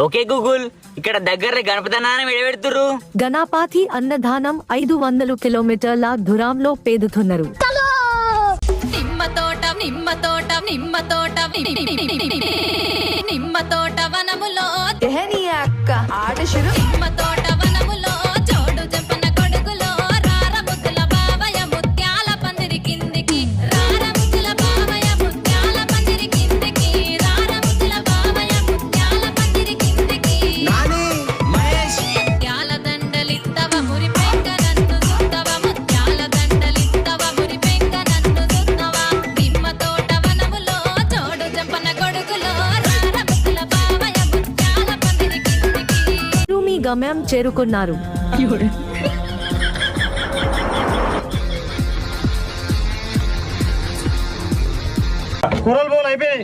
Okay Google, ఇక్కడ దగ్గర గణపతి అన్నదానం ఎడబెడుతుర్రు. గణపతి అన్నదానం 500 కిలోమీటర్ల దూరంలో పేదుతున్నారు. నిమ్మ తోట వనములో అక్క ఆట నిమ్మ తోట వనములో జోడు జంపన కొడుకులో రార ముద్దుల బావయ్య ముత్యాల పందిరి కిందికి రార ముద్దుల బావయ్య ముత్యాల పందిరి కిందికి రార ముద్దుల బావయ్య ముత్యాల పందిరి కిందికి ముత్యాల దండలిత్తవ మురి పెంక నన్ను సుత్తవ ముత్యాల దండలిత్తవ మురి పెంక నన్ను సుత్తవ నిమ్మ తోట వనములో జోడు జంపన కొడుకులో రార ముద్దుల బావయ్య ముత్యాల పందిరి కిందికి. మీ గమ్యం చేరుకున్నారు. కూరలు బోల్ అయిపోయి